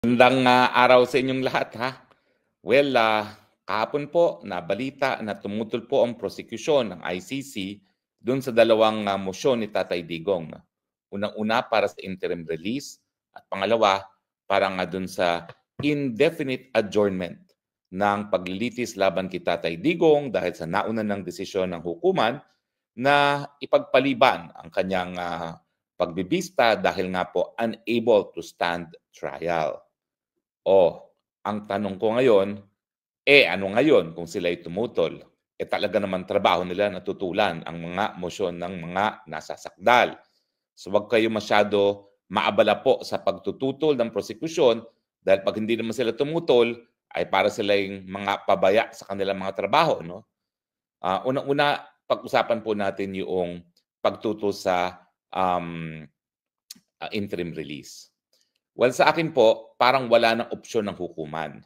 Magandang araw sa inyong lahat ha. Well, kahapon po nabalita na tumutol po ang prosekusyon ng ICC doon sa dalawang mosyon ni Tatay Digong. Unang-una para sa interim release at pangalawa para nga doon sa indefinite adjournment ng paglilitis laban kay Tatay Digong dahil sa nauna ng desisyon ng hukuman na ipagpaliban ang kanyang pagbibista dahil nga po unable to stand trial. Ang tanong ko ngayon, ano ngayon kung sila'y tumutol? Talaga naman trabaho nila na tutulan ang mga mosyon ng mga nasasakdal. So wag kayo masyado maabala po sa pagtututol ng prosekusyon dahil pag hindi naman sila tumutol, ay para silang mga pabaya sa kanilang mga trabaho. No? Unang-una, pag-usapan po natin yung pagtutol sa interim release. Well, sa akin po, parang wala ng opsyon ng hukuman.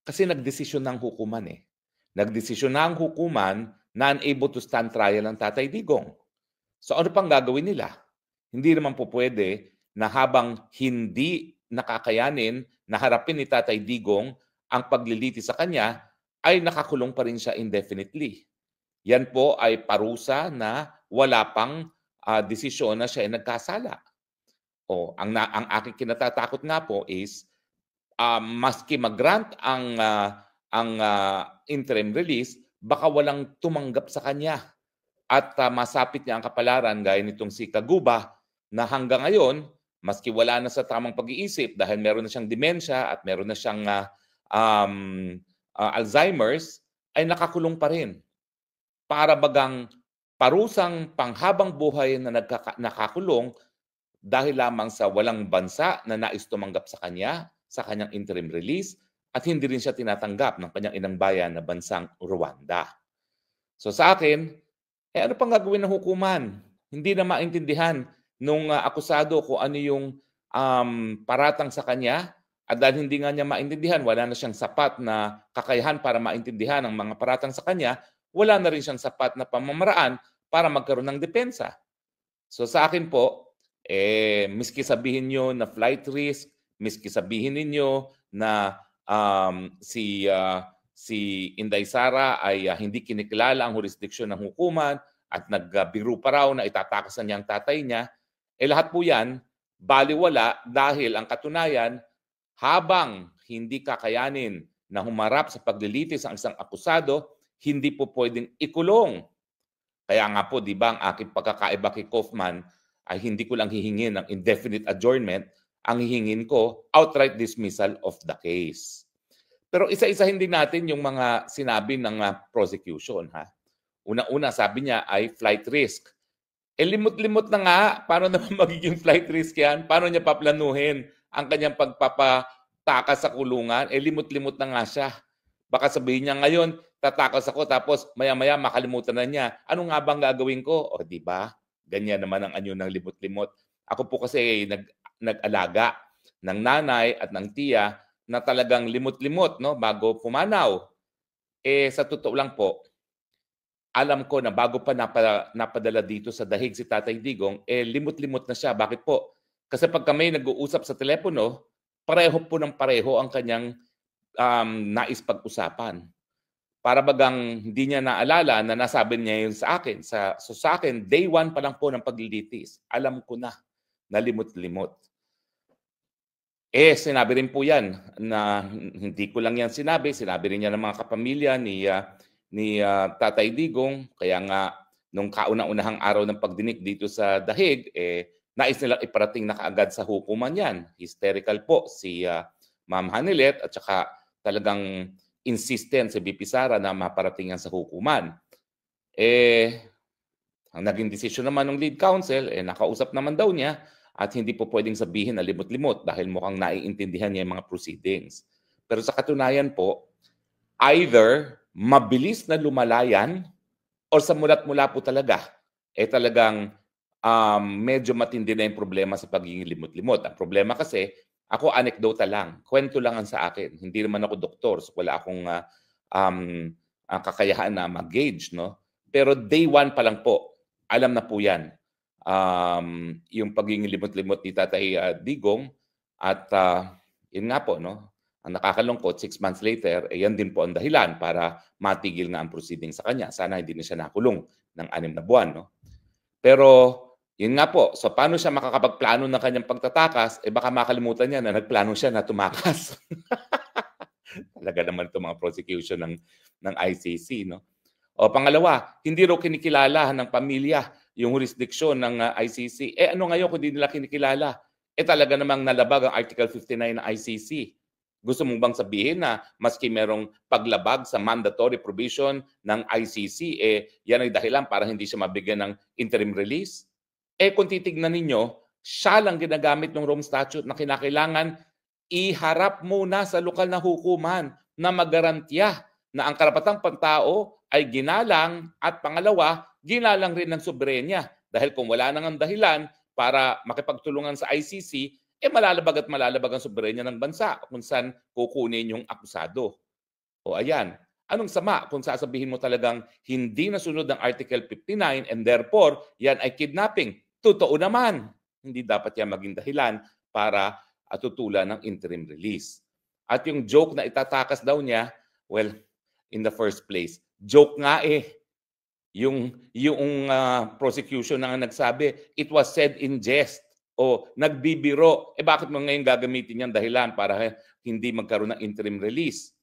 Kasi nagdesisyon ng hukuman eh. Nagdesisyon na ang hukuman na unable to stand trial ng Tatay Digong. So ano pang gagawin nila? Hindi naman po pwede na habang hindi nakakayanin na harapin ni Tatay Digong ang pagliliti sa kanya, ay nakakulong pa rin siya indefinitely. Yan po ay parusa na wala pang desisyon na siya ay nagkasala. Ang aking kinatatakot nga po is maski mag-grant ang interim release, baka walang tumanggap sa kanya at masapit niya ang kapalaran gaya nitong si Kaguba na hanggang ngayon, maski wala na sa tamang pag-iisip dahil meron na siyang demensya at meron na siyang Alzheimer's, ay nakakulong pa rin. Para bagang parusang panghabang buhay na nakakulong dahil lamang sa walang bansa na nais tumanggap sa kanyang interim release at hindi rin siya tinatanggap ng kanyang inang bayan na bansang Rwanda. So sa akin, ano pang gagawin ng hukuman? Hindi na maintindihan nung akusado kung ano yung paratang sa kanya at dahil hindi nga niya maintindihan, wala na siyang sapat na kakayahan para maintindihan ang mga paratang sa kanya, wala na rin siyang sapat na pamamaraan para magkaroon ng depensa. So sa akin po, miski sabihin nyo na flight risk, miski sabihin ninyo na si Inday Sara ay hindi kinikilala ang jurisdiksyon ng hukuman at nagbiro pa raw na itatakasan niya ang tatay niya, lahat po yan baliwala dahil ang katunayan, habang hindi kakayanin na humarap sa paglilitis ang isang akusado, hindi po pwedeng ikulong. Kaya nga po, di ba, ang aking pagkakaiba kay Kaufman ay hindi ko lang hihingin ng indefinite adjournment, ang hihingin ko outright dismissal of the case. Pero isa-isahin din natin yung mga sinabi ng prosecution. Una-una, sabi niya ay flight risk. Limot-limot na nga, paano naman magiging flight risk yan? Paano niya paplanuhin ang kanyang pagpapatakas sa kulungan? Limot-limot na nga siya. Baka sabihin niya ngayon, tatakas ako tapos maya-maya makalimutan na niya. Ano nga bang gagawin ko? Di ba? Ganyan naman ang anyo ng limot-limot. Ako po kasi nag-alaga ng nanay at ng tiya na talagang limot-limot bago pumanaw. Sa totoo lang po, alam ko na bago pa napadala dito sa dahig si Tatay Digong, limot-limot na siya. Bakit po? Kasi pag kami nag-uusap sa telepono, pareho po ng pareho ang kanyang nais pag-usapan. Para bagang hindi niya naalala na nasabi niya yun sa akin. So sa akin, day one pa lang po ng paglilitis, alam ko na limot-limot. Sinabi rin po yan na hindi ko lang yan sinabi rin niya ng mga kapamilya ni Tatay Digong. Kaya nga, nung kauna-unahang araw ng pagdinig dito sa dahig, nais nilang iparating na kaagad sa hukuman yan. Hysterical po si Ma'am Hanilet at saka talagang insistent si BP Sara na maparating yan sa hukuman. Ang naging desisyon naman ng lead counsel, nakausap naman daw niya at hindi po pwedeng sabihin na limot-limot dahil mukhang naiintindihan niya yung mga proceedings. Pero sa katunayan po, either mabilis na lumalayan o sa mulat-mula po talaga, talagang medyo matindi na yung problema sa pagiging limot-limot. Ang problema kasi, ako anekdota lang, kwento lang ang sa akin. Hindi naman ako doktor, so wala akong kakayahan na mag-gauge. Pero day one pa lang po, alam na po yan. Yung pagiging limot-limot ni Tatay Digong at Yun nga po, no? Ang nakakalungkot, 6 months later, yan din po ang dahilan para matigil nga ang proceeding sa kanya. Sana hindi na siya nakulong ng 6 na buwan, no? Pero yun nga po, so paano siya makakapagplano ng kanyang pagtatakas? Baka makalimutan niya na nagplano siya na tumakas. Talaga naman itong mga prosecution ng ICC, no? O pangalawa, hindi raw kinikilala ng pamilya yung jurisdiction ng ICC. Ano ngayon kung hindi nila kinikilala? Talaga namang nalabag ang Article 59 ng ICC. Gusto mong bang sabihin na maski merong paglabag sa mandatory provision ng ICC, yan ay dahilan para hindi siya mabigyan ng interim release? Kung titignan ninyo, siya lang ginagamit ng Rome Statute na kinakailangan iharap muna sa lokal na hukuman na magarantiya na ang karapatang pantao ay ginalang at pangalawa, ginalang rin ng soberenya. Dahil kung wala nang ang dahilan para makipagtulungan sa ICC, malalabag at malalabag ang soberenya ng bansa kung saan kukunin yung akusado. O ayan, anong sama kung sasabihin mo talagang hindi nasunod ang Article 59 and therefore yan ay kidnapping? Totoo naman, hindi dapat yan maging dahilan para tutulan ng interim release. At yung joke na itatakas daw niya, well, in the first place, joke nga yung prosecution na nagsabi, it was said in jest o nagbibiro. Bakit mo ngayon gagamitin yan dahilan para hindi magkaroon ng interim release?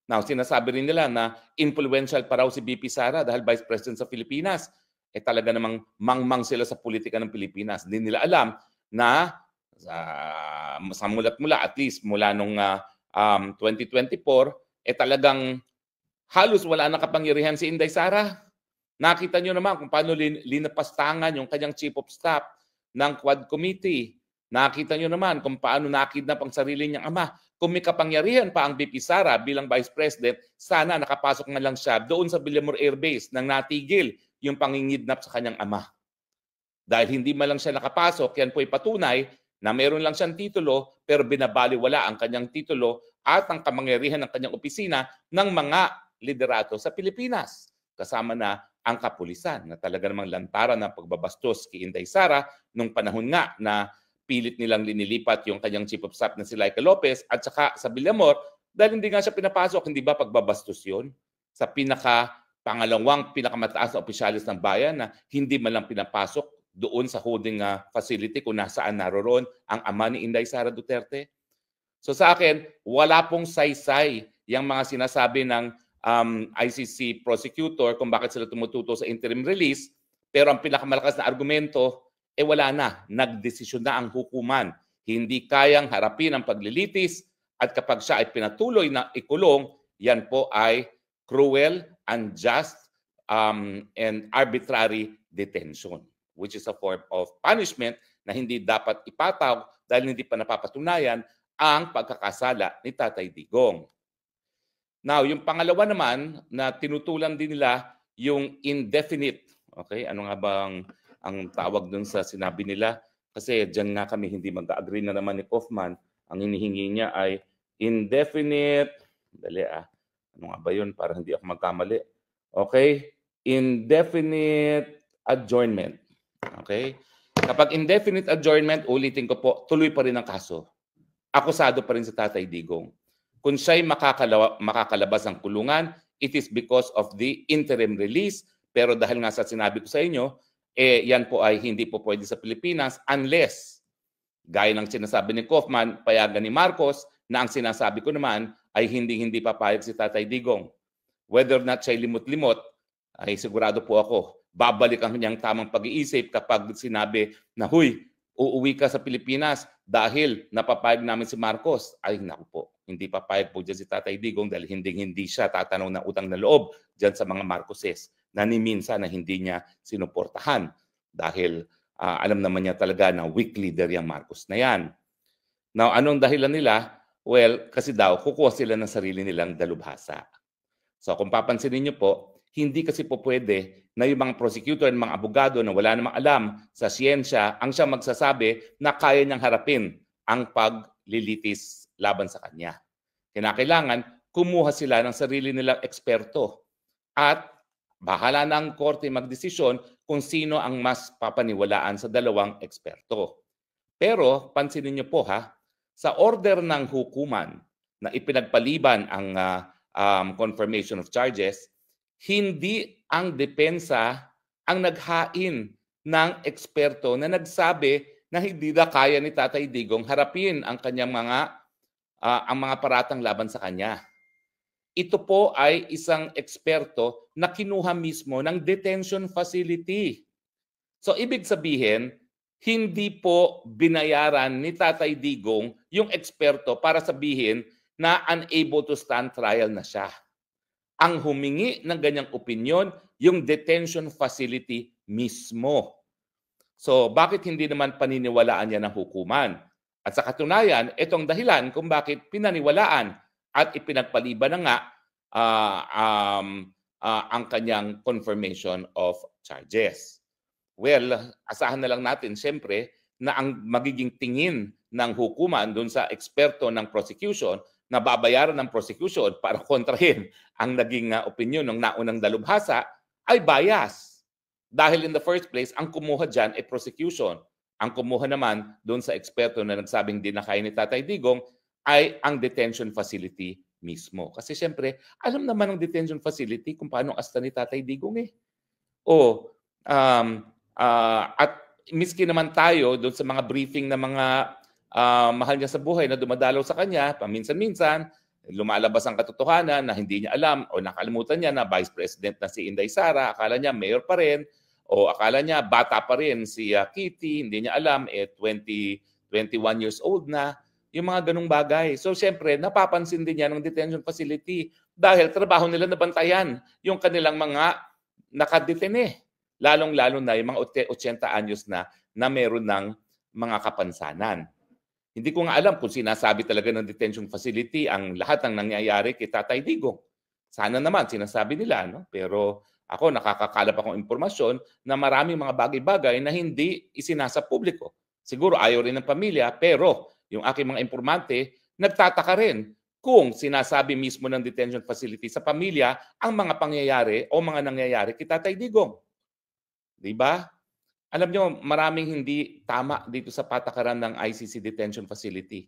Now, sinasabi rin nila na influential pa raw si BP Sara dahil Vice President sa Pilipinas. Talaga namang mangmang sila sa politika ng Pilipinas. Hindi nila alam na sa mulat-mula, at least mula nung 2024, talagang halos wala na kapangyarihan si Inday Sara. Nakita nyo naman kung paano linapastangan yung kanyang chief of staff ng Quad Committee. Nakita nyo naman kung paano nakidnap ang sarili niyang ama. Kung may kapangyarihan pa ang BP Sara bilang Vice President, sana nakapasok na lang siya doon sa Villamor Air Base nang natigil yung pangingidnap sa kanyang ama. Dahil hindi man lang siya nakapasok, yan po ay patunay na meron lang siyang titulo pero binabaliwala ang kanyang titulo at ang kamangyarihan ng kanyang opisina ng mga liderato sa Pilipinas. Kasama na ang kapulisan na talaga namang lantaran ng pagbabastos kay Inday Sara nung panahon nga na pilit nilang linilipat yung kanyang chief of staff na si Laika Lopez at saka sa Villamor dahil hindi nga siya pinapasok. Hindi ba pagbabastos yun? Sa pangalawang pinakamataas na opisyalis ng bayan na hindi man lang pinapasok doon sa holding facility kung nasaan naroroon ang ama ni Inday Sara Duterte. So sa akin, wala pong saysay yung mga sinasabi ng ICC prosecutor kung bakit sila tumututo sa interim release, pero ang pinakamalakas na argumento, wala na. Nagdesisyon na ang hukuman. Hindi kayang harapin ang paglilitis at kapag siya ay pinatuloy na ikulong, yan po ay cruel, unjust, and arbitrary detention, which is a form of punishment na hindi dapat ipataw dahil hindi pa napapatunayan ang pagkakasala ni Tatay Digong. Now, yung pangalawa naman na tinutulan din nila yung indefinite. Okay? Ano nga ba ang tawag dun sa sinabi nila? Kasi dyan nga kami hindi mag-agree na naman ni Kaufman. Ang hinihingi niya ay indefinite. Dali Ano nga ba yun? Para hindi ako magkamali. Okay? Indefinite adjournment. Okay? Kapag indefinite adjournment, ulitin ko po, tuloy pa rin ang kaso. Akusado pa rin si Tatay Digong. Kung siya'y makakalabas ng kulungan, it is because of the interim release. Pero dahil nga sa sinabi ko sa inyo, yan po ay hindi po pwede sa Pilipinas unless, gaya ng sinasabi ni Kaufman, payagan ni Marcos, na ang sinasabi ko naman ay hindi papayag si Tatay Digong. Whether or not siya'y limot-limot, ay sigurado po ako, babalik ang kanyang tamang pag-iisip kapag sinabi na, huy, uuwi ka sa Pilipinas dahil napapayag namin si Marcos. Ay, naku po, hindi papayag po dyan si Tatay Digong dahil hindi siya tatanaw ng utang na loob dyan sa mga Marcoses na ni minsan na hindi niya sinuportahan dahil alam naman niya talaga na weak leader yung Marcos na yan. Now, anong dahilan nila? Well, kasi daw, kukuha sila ng sarili nilang dalubhasa. So, kung papansinin niyo po, hindi kasi po pwede na yung mga prosecutor at mga abogado na wala namang alam sa siyensya ang siya magsasabi na kaya niyang harapin ang paglilitis laban sa kanya. Kinakailangan kumuha sila ng sarili nilang eksperto at bahala na ang korte magdesisyon kung sino ang mas papaniwalaan sa dalawang eksperto. Pero pansinin niyo po sa order ng hukuman na ipinagpaliban ang confirmation of charges, hindi ang depensa ang naghain ng eksperto na nagsabi na hindi na kaya ni Tatay Digong harapin ang kanyang ang mga paratang laban sa kanya. Ito po ay isang eksperto na kinuha mismo ng detention facility. So ibig sabihin, hindi po binayaran ni Tatay Digong yung eksperto para sabihin na unable to stand trial na siya. Ang humingi ng ganyang opinyon, yung detention facility mismo. So bakit hindi naman paniniwalaan yan ng hukuman? At sa katunayan, itong dahilan kung bakit pinaniwalaan at ipinagpaliban na nga ang kanyang confirmation of charges. Well, asahan na lang natin siyempre na ang magiging tingin ng hukuman doon sa eksperto ng prosecution na babayaran ng prosecution para kontrahin ang naging opinion ng naunang dalubhasa ay bias. Dahil in the first place, ang kumuha dyan ay prosecution. Ang kumuha naman doon sa eksperto na nagsabing di na kaya ni Tatay Digong ay ang detention facility mismo. Kasi siyempre, alam naman ng detention facility kung paano asta ni Tatay Digong eh. At miski naman tayo doon sa mga briefing na mga mahal niya sa buhay na dumadalaw sa kanya, paminsan-minsan, lumalabas ang katotohanan na hindi niya alam o nakalimutan niya na Vice President na si Inday Sara, akala niya mayor pa rin, o akala niya bata pa rin si Kitty, hindi niya alam, 21 years old na, yung mga ganung bagay. So siyempre, napapansin din niya ng detention facility dahil trabaho nila na bantayan yung kanilang mga nakadetene. Lalong-lalo na yung mga 80 anyos na meron ng mga kapansanan. Hindi ko nga alam kung sinasabi talaga ng detention facility ang lahat ng nangyayari kay Tatay Digong. Sana naman sinasabi nila, no? Pero ako nakakakalap akong impormasyon na maraming mga bagay-bagay na hindi isinasa publiko. Siguro ayaw rin ng pamilya, pero yung aking mga informante nagtataka rin kung sinasabi mismo ng detention facility sa pamilya ang mga pangyayari o mga nangyayari kay Tatay Digong. Di ba? Alam nyo, maraming hindi tama dito sa patakaran ng ICC detention facility.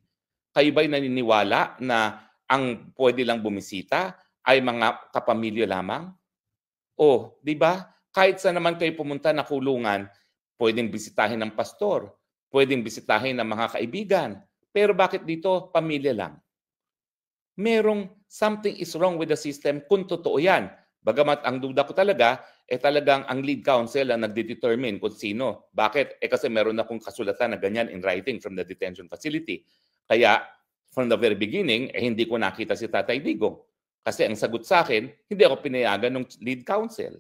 Kayo ba'y naniniwala na ang pwede lang bumisita ay mga kapamilya lamang? O, di ba? Kahit saan naman kayo pumunta na kulungan, pwedeng bisitahin ng pastor, pwedeng bisitahin ng mga kaibigan. Pero bakit dito pamilya lang? Merong something is wrong with the system kung totoo yan. Bagamat ang duda ko talaga, talagang ang lead counsel ang nagdedetermine kung sino. Bakit? Kasi meron akong kasulatan na ganyan in writing from the detention facility. Kaya, from the very beginning, hindi ko nakita si Tatay Digong. Kasi ang sagot sa akin, hindi ako pinayagan ng lead counsel.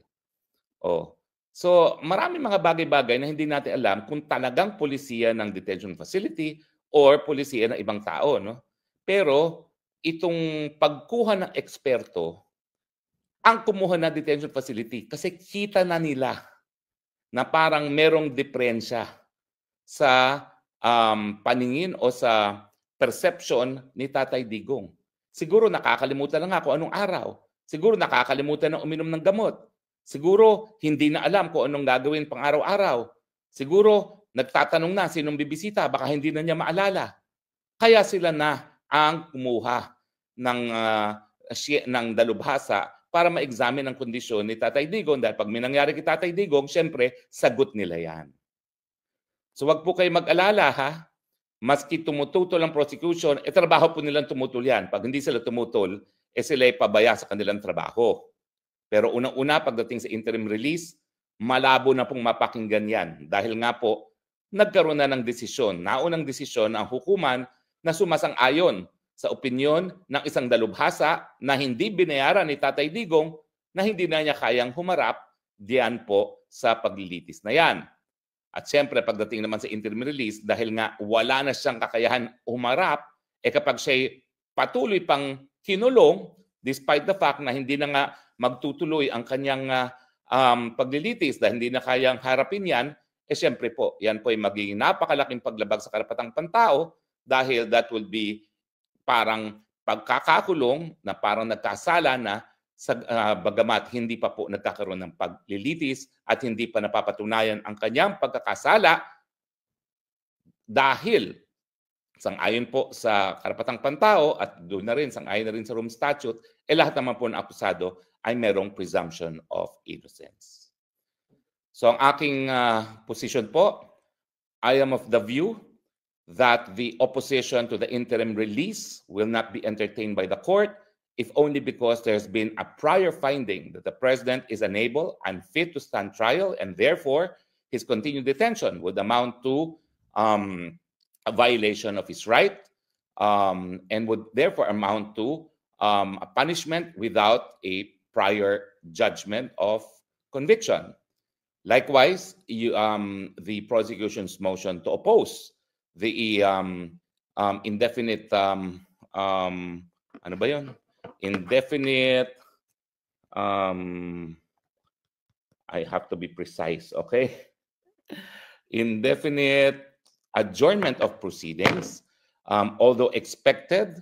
So, maraming mga bagay-bagay na hindi natin alam kung talagang polisiya ng detention facility or polisiya ng ibang tao. No? Pero, itong pagkuha ng eksperto, ang kumuha na detention facility kasi kita na nila na parang merong diferensya sa paningin o sa perception ni Tatay Digong. Siguro nakakalimutan na nga kung anong araw. Siguro nakakalimutan na uminom ng gamot. Siguro hindi na alam kung anong gagawin pang araw-araw. Siguro nagtatanong na sinong bibisita, baka hindi na niya maalala. Kaya sila na ang kumuha ng dalubhasa para ma-examine ang kondisyon ni Tatay Digong. Dahil pag may nangyari kay Tatay Digong, siyempre, sagot nila yan. So wag po kayo mag-alala ha. Maski tumututol ang prosecution, trabaho po nilang tumutol yan. Pag hindi sila tumutol, sila ay pabaya sa kanilang trabaho. Pero unang-una, pagdating sa interim release, malabo na pong mapakinggan yan. Dahil nga po, nagkaroon na ng desisyon. Naunang desisyon ang hukuman na sumasang-ayon sa opinyon ng isang dalubhasa na hindi binayaran ni Tatay Digong na hindi na niya kayang humarap diyan po sa paglilitis na yan. At siyempre, pagdating naman sa interim release, dahil nga wala na siyang kakayahan humarap, kapag siya'y patuloy pang kinulong, despite the fact na hindi na nga magtutuloy ang kanyang paglilitis dahil hindi na kayang harapin yan, siyempre po, yan po ay magiging napakalaking paglabag sa karapatang pantao dahil that will be parang pagkakakulong na parang nagkasala na sa bagamat hindi pa po nagkakaroon ng paglilitis at hindi pa napapatunayan ang kanyang pagkakasala dahil sang-ayon po sa karapatang pantao at doon na rin, sang-ayon na rin sa Rome Statute, lahat naman po ng akusado ay merong presumption of innocence. So ang aking position po, I am of the view that the opposition to the interim release will not be entertained by the court if only because there's been a prior finding that the president is unable and fit to stand trial, and therefore his continued detention would amount to a violation of his right and would therefore amount to a punishment without a prior judgment of conviction. Likewise, the prosecution's motion to oppose the indefinite ano ba yun? Indefinite I have to be precise, okay? Indefinite adjournment of proceedings, although expected,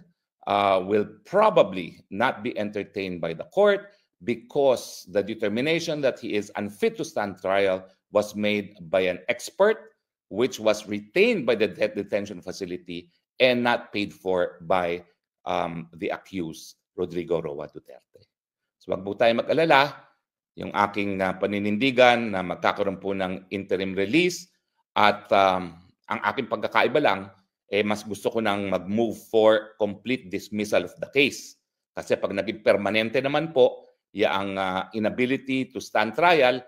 will probably not be entertained by the court because the determination that he is unfit to stand trial was made by an expert, which was retained by the detention facility and not paid for by the accused, Rodrigo Roa Duterte. So wag po tayo mag-alala, yung aking paninindigan na magkakaroon po ng interim release at ang aking pagkakaiba lang, mas gusto ko nang mag-move for complete dismissal of the case. Kasi pag naging permanente naman po, ang inability to stand trial,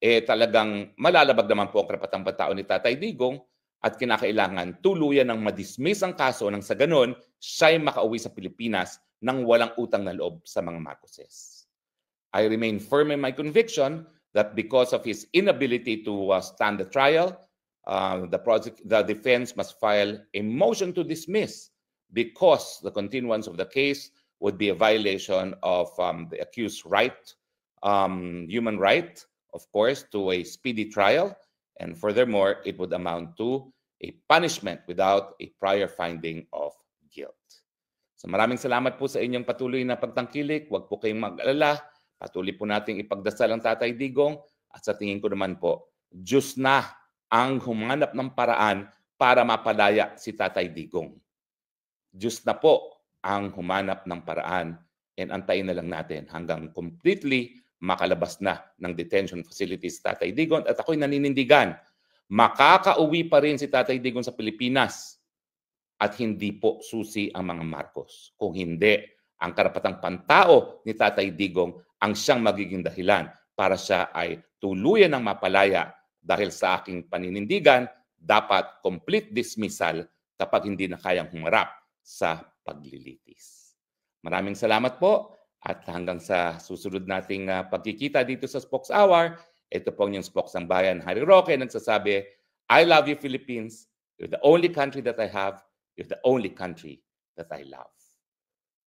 talagang malalabag naman po ang karapatang pantao ni Tatay Digong at kinakailangan tuluyan ng madismiss ang kaso nang sa ganon, siya'y makauwi sa Pilipinas nang walang utang na loob sa mga Marcoses. I remain firm in my conviction that because of his inability to stand the trial, the defense must file a motion to dismiss because the continuance of the case would be a violation of the accused's right, human right, of course, to a speedy trial. And furthermore, it would amount to a punishment without a prior finding of guilt. So maraming salamat po sa inyong patuloy na pagtangkilik. Huwag po kayong mag-alala. Patuloy po nating ipagdasal ang Tatay Digong. At sa tingin ko naman po, Diyos na ang humanap ng paraan para mapalaya si Tatay Digong. Diyos na po ang humanap ng paraan, and antayin na lang natin hanggang completely makalabas na ng detention facilities si Tatay Digong. At ako'y naninindigan, makakauwi pa rin si Tatay Digong sa Pilipinas at hindi po susi ang mga Marcos. Kung hindi, ang karapatang pantao ni Tatay Digong ang siyang magiging dahilan para siya ay tuluyan ng mapalaya. Dahil sa aking paninindigan, dapat complete dismissal kapag hindi na kayang humarap sa paglilitis. Maraming salamat po at hanggang sa susunod nating pagkikita dito sa Spokes Hour, ito po yung Spokes ng Bayan, Harry Roque, nagsasabi, I love you, Philippines. You're the only country that I have. You're the only country that I love.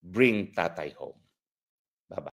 Bring Tatay home. Bye-bye.